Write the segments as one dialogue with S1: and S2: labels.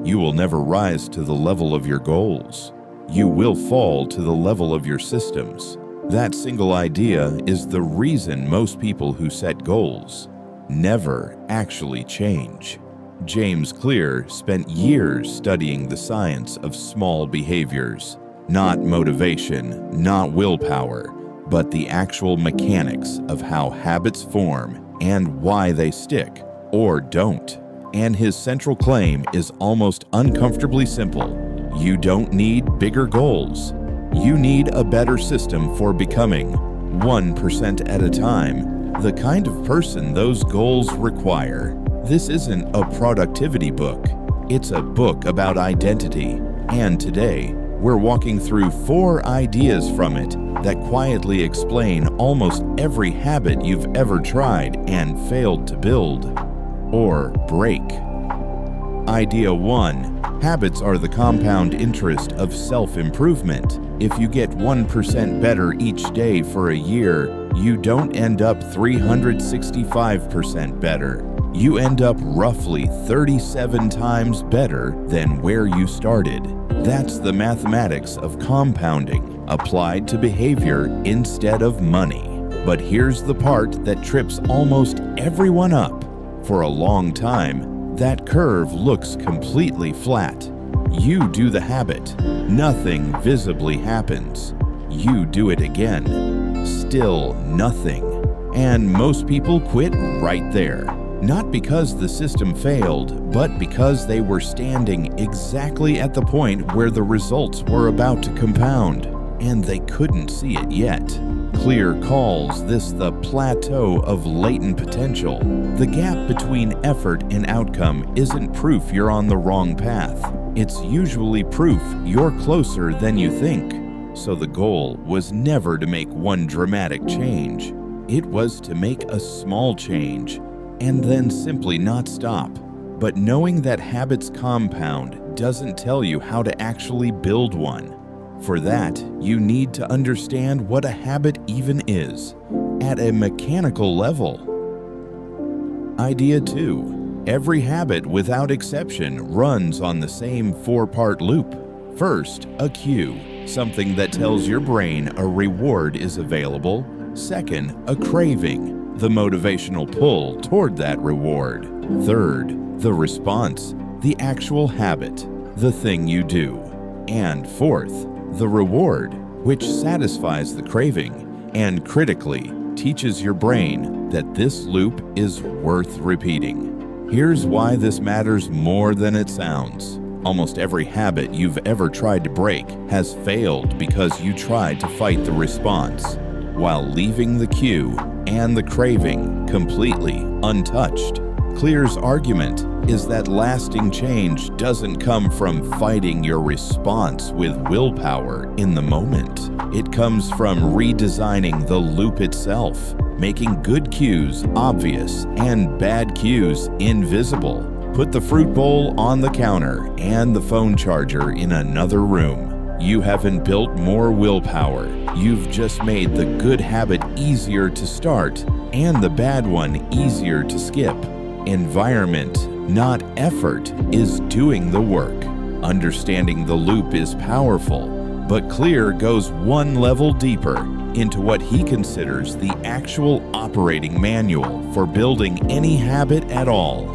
S1: you will never rise to the level of your goals. You will fall to the level of your systems. That single idea is the reason most people who set goals never actually change. James Clear spent years studying the science of small behaviors, not motivation, not willpower, but the actual mechanics of how habits form and why they stick or don't. And his central claim is almost uncomfortably simple. You don't need bigger goals. You need a better system for becoming, 1% at a time, the kind of person those goals require. This isn't a productivity book. It's a book about identity. And today, we're walking through 4 ideas from it that quietly explain almost every habit you've ever tried and failed to build or break. Idea 1. Habits are the compound interest of self-improvement. If you get 1% better each day for a year, you don't end up 365% better. You end up roughly 37 times better than where you started. That's the mathematics of compounding, applied to behavior instead of money. But here's the part that trips almost everyone up. For a long time, that curve looks completely flat. You do the habit. Nothing visibly happens. You do it again. Still nothing. And most people quit right there. Not because the system failed, but because they were standing exactly at the point where the results were about to compound, and they couldn't see it yet. Clear calls this the plateau of latent potential. The gap between effort and outcome isn't proof you're on the wrong path. It's usually proof you're closer than you think. So the goal was never to make one dramatic change. It was to make a small change and then simply not stop. But knowing that habits compound doesn't tell you how to actually build one. For that, you need to understand what a habit even is, at a mechanical level. Idea 2. Every habit, without exception, runs on the same 4-part loop. First, a cue, something that tells your brain a reward is available. Second, a craving, the motivational pull toward that reward. Third, the response, the actual habit, the thing you do. And fourth, the reward, which satisfies the craving and critically teaches your brain that this loop is worth repeating. Here's why this matters more than it sounds. Almost every habit you've ever tried to break has failed because you tried to fight the response, while leaving the cue and the craving completely untouched. Clear's argument is that lasting change doesn't come from fighting your response with willpower in the moment. It comes from redesigning the loop itself, making good cues obvious and bad cues invisible. Put the fruit bowl on the counter and the phone charger in another room. You haven't built more willpower. You've just made the good habit easier to start and the bad one easier to skip. Environment, not effort, is doing the work. Understanding the loop is powerful, but Clear goes one level deeper into what he considers the actual operating manual for building any habit at all.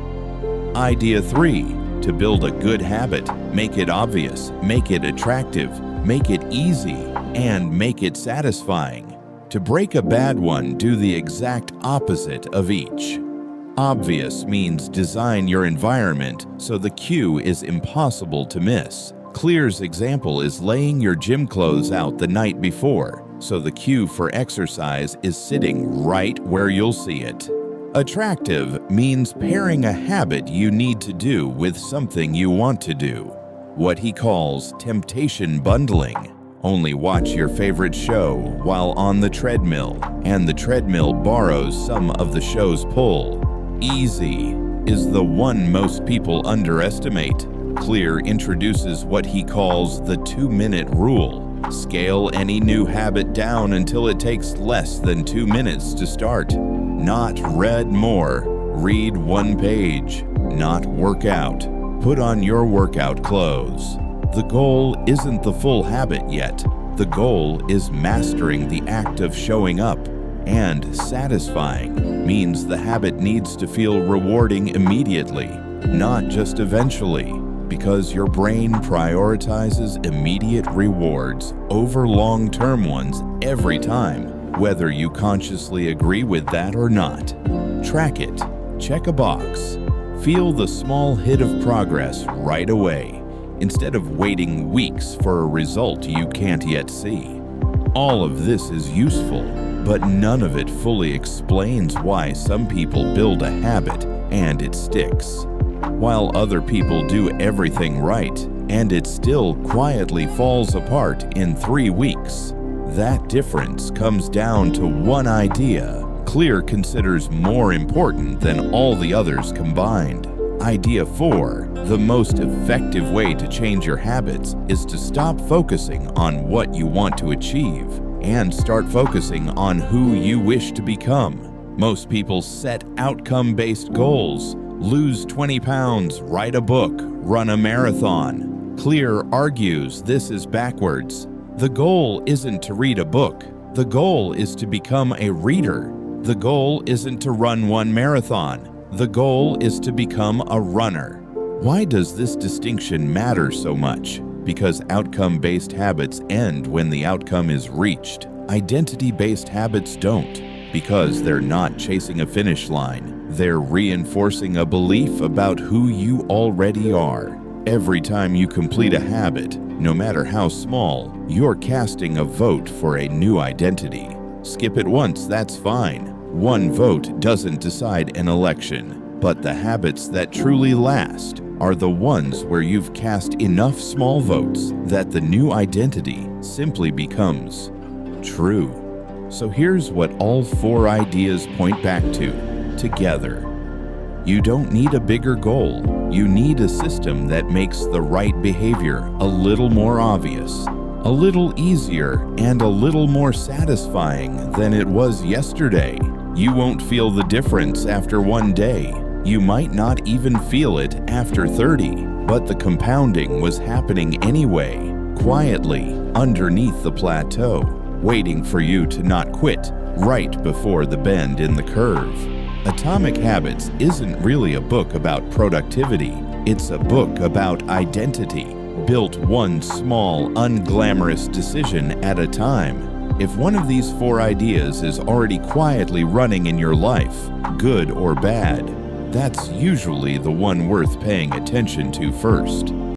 S1: Idea 3. To build a good habit, make it obvious, make it attractive, make it easy, and make it satisfying. To break a bad one, do the exact opposite of each. Obvious means design your environment so the cue is impossible to miss. Clear's example is laying your gym clothes out the night before, so the cue for exercise is sitting right where you'll see it. Attractive means pairing a habit you need to do with something you want to do, what he calls temptation bundling. Only watch your favorite show while on the treadmill, and the treadmill borrows some of the show's pull. Easy is the one most people underestimate. Clear introduces what he calls the 2-minute rule. Scale any new habit down until it takes less than 2 minutes to start. Not read more, read 1 page. Not work out, Put on your workout clothes. The goal isn't the full habit yet. The goal is mastering the act of showing up. And satisfying means the habit needs to feel rewarding immediately, not just eventually, because your brain prioritizes immediate rewards over long-term ones every time, whether you consciously agree with that or not. Track it, check a box, feel the small hit of progress right away, instead of waiting weeks for a result you can't yet see. All of this is useful, but none of it fully explains why some people build a habit and it sticks, while other people do everything right and it still quietly falls apart in 3 weeks. That difference comes down to one idea Clear considers more important than all the others combined. Idea 4. The most effective way to change your habits is to stop focusing on what you want to achieve and start focusing on who you wish to become. Most people set outcome-based goals: lose 20 pounds, write a book, run a marathon. Clear argues this is backwards. The goal isn't to read a book. The goal is to become a reader. The goal isn't to run one marathon. The goal is to become a runner. Why does this distinction matter so much? Because outcome-based habits end when the outcome is reached. Identity-based habits don't, because they're not chasing a finish line. They're reinforcing a belief about who you already are. Every time you complete a habit, no matter how small, you're casting a vote for a new identity. Skip it once, that's fine. One vote doesn't decide an election, but the habits that truly last are the ones where you've cast enough small votes that the new identity simply becomes true. So here's what all 4 ideas point back to, together. You don't need a bigger goal. You need a system that makes the right behavior a little more obvious, a little easier, and a little more satisfying than it was yesterday. You won't feel the difference after 1 day. You might not even feel it after 30, but the compounding was happening anyway, quietly, underneath the plateau, waiting for you to not quit right before the bend in the curve. Atomic Habits isn't really a book about productivity. It's a book about identity, built one small, unglamorous decision at a time. If one of these 4 ideas is already quietly running in your life, good or bad, that's usually the one worth paying attention to first.